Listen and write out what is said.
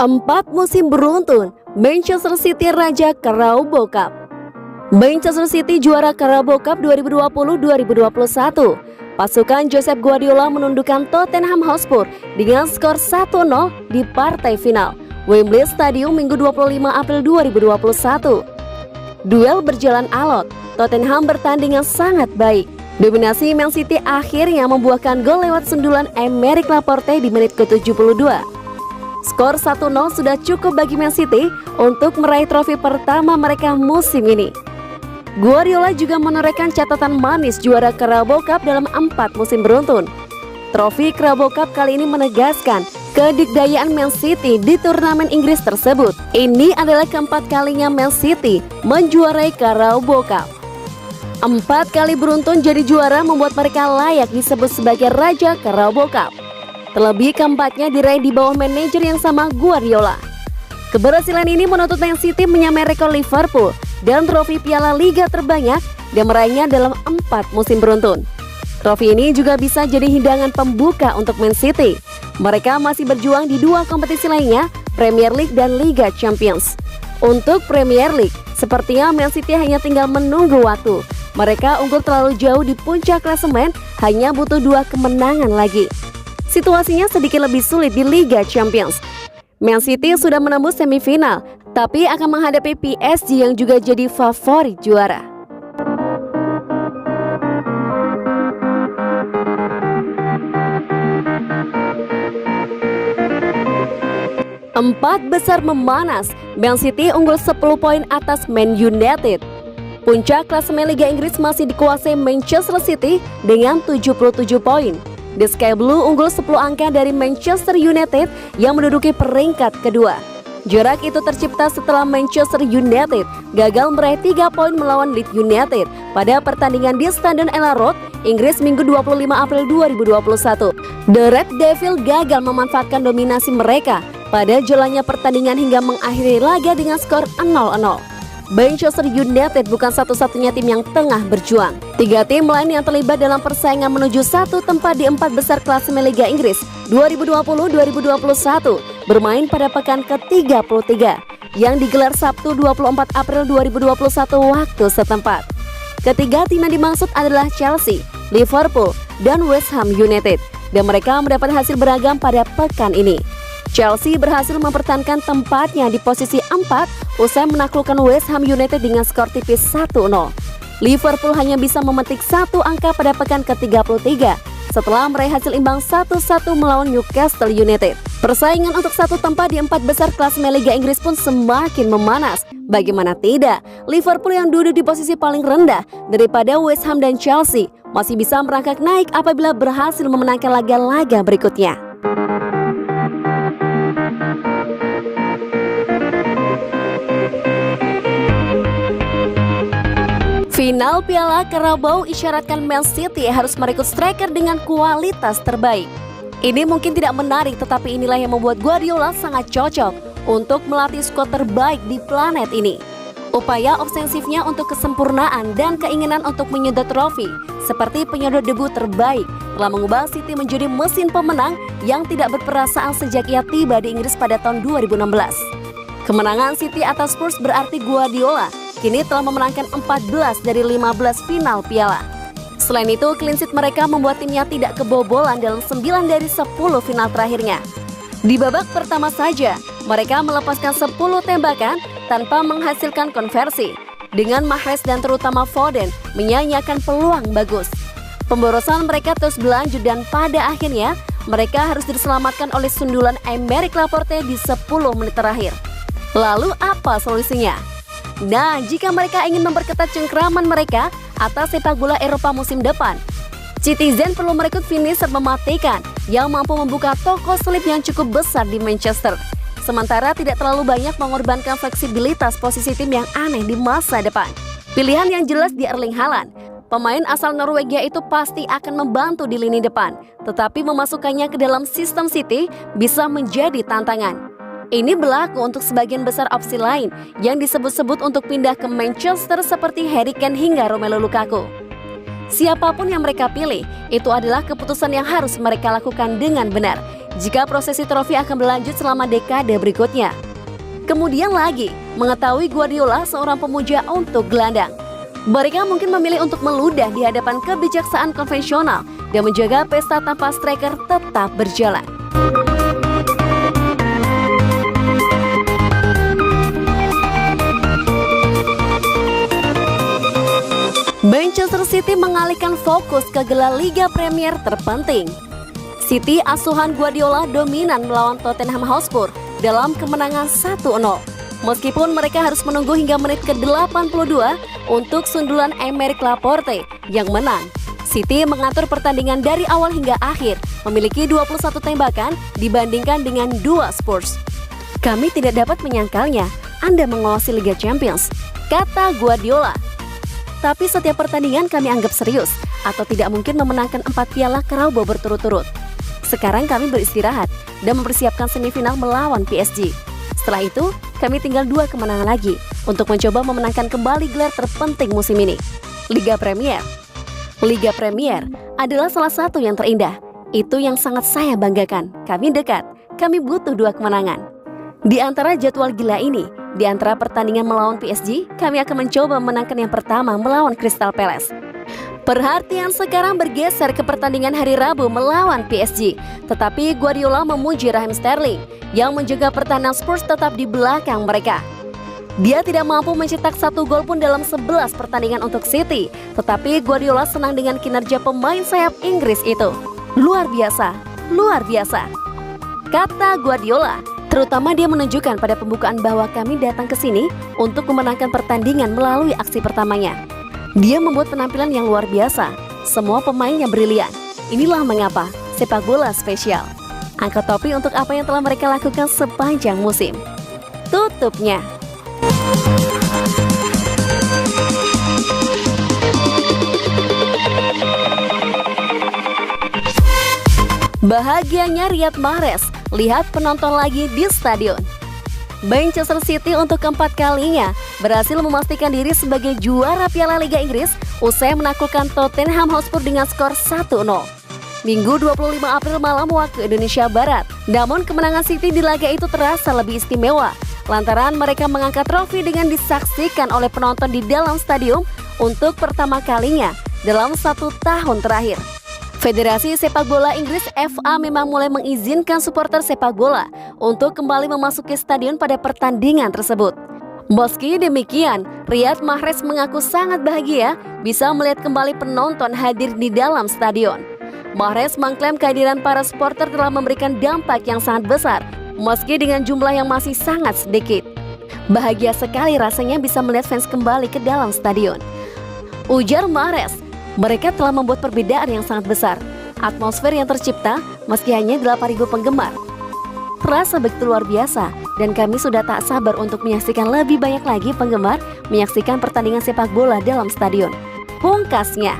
4 musim beruntun, Manchester City raja Carabao Cup. Manchester City juara Carabao Cup 2020-2021. Pasukan Josep Guardiola menundukkan Tottenham Hotspur dengan skor 1-0 di partai final Wembley Stadium Minggu 25 April 2021. Duel berjalan alot, Tottenham bertanding dengan sangat baik. Dominasi Man City akhirnya membuahkan gol lewat sundulan Aymeric Laporte di menit ke-72. Skor 1-0 sudah cukup bagi Man City untuk meraih trofi pertama mereka musim ini. Guardiola juga menorehkan catatan manis juara Carabao Cup dalam 4 musim beruntun. Trofi Carabao Cup kali ini menegaskan kedikdayaan Man City di turnamen Inggris tersebut. Ini adalah keempat kalinya Man City menjuarai Carabao Cup. 4 kali beruntun jadi juara membuat mereka layak disebut sebagai Raja Carabao Cup. Terlebih keempatnya diraih di bawah manajer yang sama, Guardiola. Keberhasilan ini menuntut Man City menyamai rekor Liverpool dan trofi Piala Liga terbanyak dan meraihnya dalam 4 musim beruntun. Trofi ini juga bisa jadi hidangan pembuka untuk Man City. Mereka masih berjuang di 2 kompetisi lainnya, Premier League dan Liga Champions. Untuk Premier League, sepertinya Man City hanya tinggal menunggu waktu. Mereka unggul terlalu jauh di puncak klasemen, hanya butuh 2 kemenangan lagi. Situasinya sedikit lebih sulit di Liga Champions. Man City sudah menembus semifinal, tapi akan menghadapi PSG yang juga jadi favorit juara. Empat besar memanas, Man City unggul 10 poin atas Man United. Puncak klasemen Liga Inggris masih dikuasai Manchester City dengan 77 poin. The Sky Blue unggul 10 angka dari Manchester United yang menduduki peringkat kedua. Jarak itu tercipta setelah Manchester United gagal meraih 3 poin melawan Leeds United pada pertandingan di Stadion Elland Road, Inggris Minggu 25 April 2021. The Red Devil gagal memanfaatkan dominasi mereka pada jalannya pertandingan hingga mengakhiri laga dengan skor 0-0. Manchester United bukan satu-satunya tim yang tengah berjuang. 3 tim lain yang terlibat dalam persaingan menuju 1 tempat di 4 besar klasemen Liga Inggris 2020-2021 bermain pada pekan ke-33 yang digelar Sabtu 24 April 2021 waktu setempat. Ketiga tim yang dimaksud adalah Chelsea, Liverpool, dan West Ham United, dan mereka mendapat hasil beragam pada pekan ini. Chelsea berhasil mempertahankan tempatnya di posisi 4 usai menaklukkan West Ham United dengan skor tipis 1-0. Liverpool hanya bisa memetik 1 angka pada pekan ke-33 setelah meraih hasil imbang 1-1 melawan Newcastle United. Persaingan untuk 1 tempat di 4 besar klasemen Liga Inggris pun semakin memanas. Bagaimana tidak, Liverpool yang duduk di posisi paling rendah daripada West Ham dan Chelsea masih bisa merangkak naik apabila berhasil memenangkan laga-laga berikutnya. Final Piala Carabao isyaratkan Man City harus merekrut striker dengan kualitas terbaik. Ini mungkin tidak menarik, tetapi inilah yang membuat Guardiola sangat cocok untuk melatih skuad terbaik di planet ini. Upaya ofensifnya untuk kesempurnaan dan keinginan untuk menyedot trofi seperti penyedot debu terbaik telah mengubah City menjadi mesin pemenang yang tidak berperasaan sejak ia tiba di Inggris pada tahun 2016. Kemenangan City atas Spurs berarti Guardiola kini telah memenangkan 14 dari 15 final piala. Selain itu, clean sheet mereka membuat timnya tidak kebobolan dalam 9 dari 10 final terakhirnya. Di babak pertama saja, mereka melepaskan 10 tembakan tanpa menghasilkan konversi, dengan Mahrez dan terutama Foden menyanyiakan peluang bagus. Pemborosan mereka terus berlanjut dan pada akhirnya mereka harus diselamatkan oleh sundulan Aymeric Laporte di 10 menit terakhir. Lalu apa solusinya? Nah, jika mereka ingin memperketat cengkraman mereka atas sepak bola Eropa musim depan, Citizen perlu merekrut finisher mematikan yang mampu membuka toko selip yang cukup besar di Manchester. Sementara tidak terlalu banyak mengorbankan fleksibilitas posisi tim yang aneh di masa depan. Pilihan yang jelas di Erling Haaland. Pemain asal Norwegia itu pasti akan membantu di lini depan, tetapi memasukkannya ke dalam sistem City bisa menjadi tantangan. Ini berlaku untuk sebagian besar opsi lain yang disebut-sebut untuk pindah ke Manchester seperti Harry Kane hingga Romelu Lukaku. Siapapun yang mereka pilih, itu adalah keputusan yang harus mereka lakukan dengan benar. jika prosesi trofi akan berlanjut selama dekade berikutnya. Kemudian lagi, mengetahui Guardiola seorang pemuja untuk gelandang. Mereka mungkin memilih untuk meludah di hadapan kebijaksanaan konvensional dan menjaga pesta tanpa striker tetap berjalan. Manchester City mengalihkan fokus ke gelar Liga Premier terpenting. City asuhan Guardiola dominan melawan Tottenham Hotspur dalam kemenangan 1-0. Meskipun mereka harus menunggu hingga menit ke-82 untuk sundulan Aymeric Laporte yang menang. City mengatur pertandingan dari awal hingga akhir, memiliki 21 tembakan dibandingkan dengan 2 Spurs. Kami tidak dapat menyangkalnya, Anda menguasai Liga Champions, kata Guardiola. Tapi setiap pertandingan kami anggap serius, atau tidak mungkin memenangkan 4 piala Carabao berturut-turut. Sekarang kami beristirahat dan mempersiapkan semifinal melawan PSG. Setelah itu, kami tinggal 2 kemenangan lagi untuk mencoba memenangkan kembali gelar terpenting musim ini, Liga Premier. Liga Premier adalah salah satu yang terindah. Itu yang sangat saya banggakan. Kami dekat, kami butuh 2 kemenangan. Di antara jadwal gila ini, di antara pertandingan melawan PSG, kami akan mencoba memenangkan yang pertama melawan Crystal Palace. Perhatian sekarang bergeser ke pertandingan hari Rabu melawan PSG. Tetapi Guardiola memuji Raheem Sterling yang menjaga pertahanan Spurs tetap di belakang mereka. Dia tidak mampu mencetak 1 gol pun dalam 11 pertandingan untuk City. Tetapi Guardiola senang dengan kinerja pemain sayap Inggris itu. Luar biasa, luar biasa, kata Guardiola. Terutama dia menunjukkan pada pembukaan bahwa kami datang ke sini untuk memenangkan pertandingan melalui aksi pertamanya. Dia membuat penampilan yang luar biasa, semua pemain yang brilian. Inilah mengapa sepak bola spesial. Angkat topi untuk apa yang telah mereka lakukan sepanjang musim. Tutupnya. Bahagianya Riyad Mahrez lihat penonton lagi di stadion. Manchester City untuk keempat kalinya berhasil memastikan diri sebagai juara Piala Liga Inggris usai menaklukkan Tottenham Hotspur dengan skor 1-0. Minggu 25 April malam waktu Indonesia Barat. Namun kemenangan City di laga itu terasa lebih istimewa lantaran mereka mengangkat trofi dengan disaksikan oleh penonton di dalam stadion untuk pertama kalinya dalam 1 tahun terakhir. Federasi Sepak Bola Inggris FA memang mulai mengizinkan supporter sepak bola untuk kembali memasuki stadion pada pertandingan tersebut. Meski demikian, Riyad Mahrez mengaku sangat bahagia bisa melihat kembali penonton hadir di dalam stadion. Mahrez mengklaim kehadiran para supporter telah memberikan dampak yang sangat besar, meski dengan jumlah yang masih sangat sedikit. Bahagia sekali rasanya bisa melihat fans kembali ke dalam stadion, ujar Mahrez. Mereka telah membuat perbedaan yang sangat besar. Atmosfer yang tercipta meski hanya 8.000 penggemar terasa begitu luar biasa dan kami sudah tak sabar untuk menyaksikan lebih banyak lagi penggemar menyaksikan pertandingan sepak bola dalam stadion, pungkasnya.